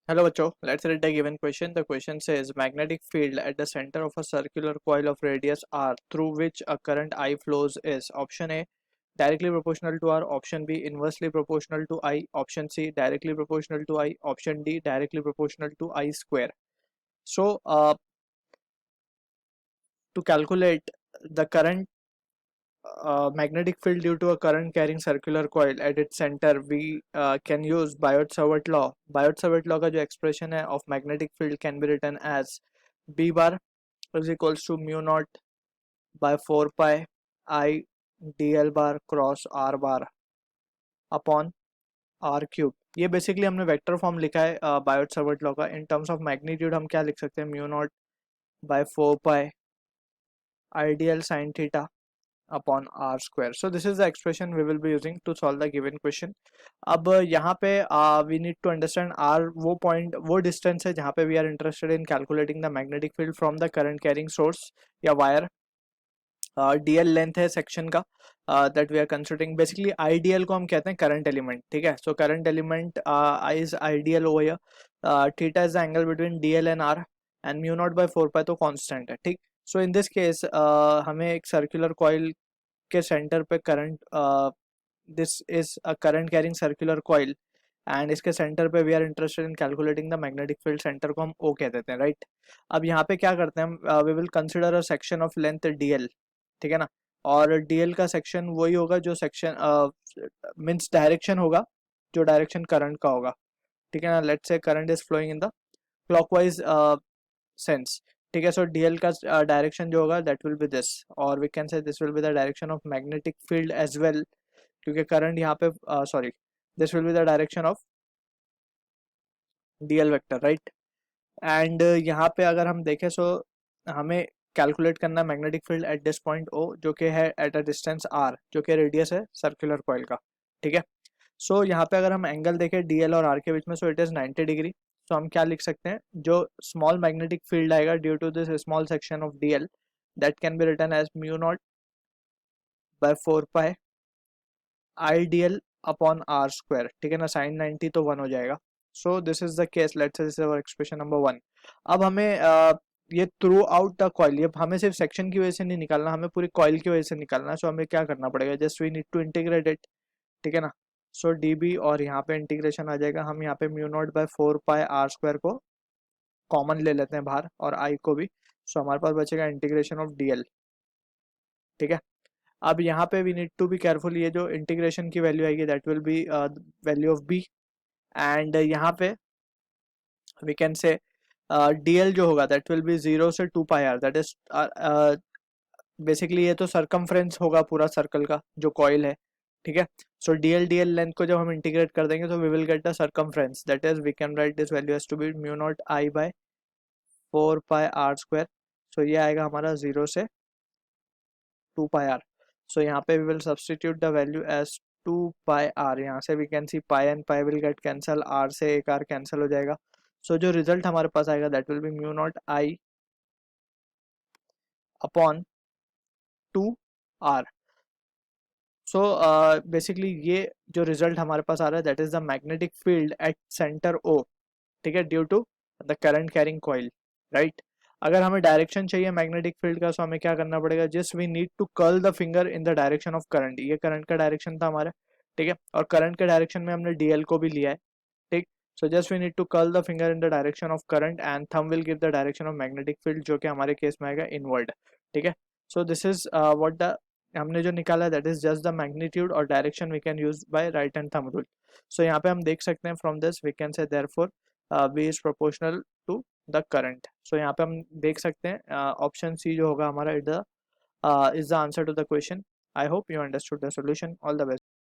Hello बच्चों, let's read the given question. The question says magnetic field at the center of a circular coil of radius r through which a current I flows is option A directly proportional to r, option B inversely proportional to I, option C directly proportional to I, option D directly proportional to I square. So to calculate the current magnetic field due to a current carrying circular coil at its center, we can use Biot-Savart law. Biot-Savart law का जो expression है of magnetic field can be written as B bar is equals to mu naught by 4 pi I dl bar cross r bar upon r cube. ये basically हमने vector form लिखा है Biot-Savart law का. In terms of magnitude हम क्या लिख सकते हैं, mu not by 4 pi IDL sine theta upon R square. So this is the expression we will be using to solve the given question. अब यहाँ पे we need to understand R वो point, वो डिस्टेंस है जहाँ पे we are interested in calculating the magnetic field from the current carrying source या wire. DL length है सेक्शन का that we are considering. Basically IDL को हम कहते हैं करंट एलिमेंट. ठीक है, so current element is IDL over here. Theta is the angle between DL and R and mu not by 4 pi तो constant है. ठीक, सो इन दिस केस हमें एक सर्कुलर कॉइल के सेंटर पे current, this is a current carrying circular coil and इसके centre पे we are interested in calculating the magnetic field. Centre को हम ओ कह देते हैं, राइट. अब यहाँ पे क्या करते हैं हम, we will consider a section of length DL. ठीक है ना, और डीएल का सेक्शन वही होगा जो सेक्शन मींस डायरेक्शन होगा, जो डायरेक्शन करंट का होगा. ठीक है ना, let's say current is flowing in the clockwise sense. ठीक है, सो डीएल का डायरेक्शन जो होगा दैट विल बी दिस, और we can say this will be the direction of magnetic field as well, क्योंकि करंट यहाँ पे sorry this will be the direction of DL vector, right. And यहाँ पे अगर हम देखें सो हमें कैलकुलेट करना है magnetic field at this point O, जो कि है एट अ डिस्टेंस आर, जो कि रेडियस है सर्कुलर कॉइल का. ठीक है, सो यहाँ पे अगर हम एंगल देखें डीएल और आर के बीच में, so it is 90 degree. So हम क्या लिख सकते हैं, जो स्मॉल मैग्नेटिक फील्ड आएगा due to this small section of DL, that can be written as mu not by 4 pi I DL upon R square. ठीक है ना, साइन 90 तो 1 हो जाएगा. So this is the case, let's say this is our expression number 1. अब हमें ये through out the coil, ये हमें सिर्फ सेक्शन की वजह से नहीं निकालना, हमें पूरी कॉइल की वजह से निकालना है. सो हमें क्या करना पड़ेगा, just we need to integrate it. ठीक है ना, सो डी बी और यहाँ पे इंटीग्रेशन आ जाएगा. हम यहाँ पे mu not by 4 pi R square को कॉमन ले लेते हैं बाहर, और आई को भी. सो हमारे पास बचेगा इंटीग्रेशन ऑफ डी एल. ठीक है, अब यहाँ पे we need to be careful, ये जो इंटीग्रेशन की वैल्यू आएगी that will be value of B. And यहाँ पे वी कैन से डीएल जो होगा दैट विल बी 0 से 2 pi are, that is basically ये तो सरकमफ्रेंस होगा पूरा सर्कल का जो कॉइल है. ठीक है, सो डीएल डीएल लेंथ को जब हम इंटीग्रेट कर देंगे तो we will get the circumference, that is we can write this value as to be mu not I by 4 pi R square. So ये आएगा हमारा 0 से 2 पाई आर. सो यहाँ पे we will substitute the value as 2 pi R. यहाँ से we can see pi and pi will get cancel, R से एक आर कैंसिल हो जाएगा. सो जो रिजल्ट हमारे पास आएगा that will be mu not I upon 2 R. So basically ये जो रिजल्ट हमारे पास आ रहा है that is the magnetic field at centre O. ठीक है, due to the current carrying coil, right. अगर हमें डायरेक्शन चाहिए मैग्नेटिक फील्ड का, सो हमें क्या करना पड़ेगा, just we need to curl the finger in the direction of current. ये करंट का डायरेक्शन था हमारा. ठीक है, और करंट के डायरेक्शन में हमने डीएल को भी लिया है. ठीक, so just we need to curl the finger in the direction of current and thumb will give the direction of magnetic field, जो कि हमारे केस में आएगा इनवर्ड. ठीक है, so this is what the हमने जो निकाला that is just the magnitude, और direction we can use by right hand thumb rule. सो यहाँ पे हम देख सकते हैं फ्रॉम दिस वी कैन से therefore V is proportional to the current. So यहाँ पे हम देख सकते हैं ऑप्शन सी जो होगा हमारा is the answer to the question. I hope you understood the solution. All the best.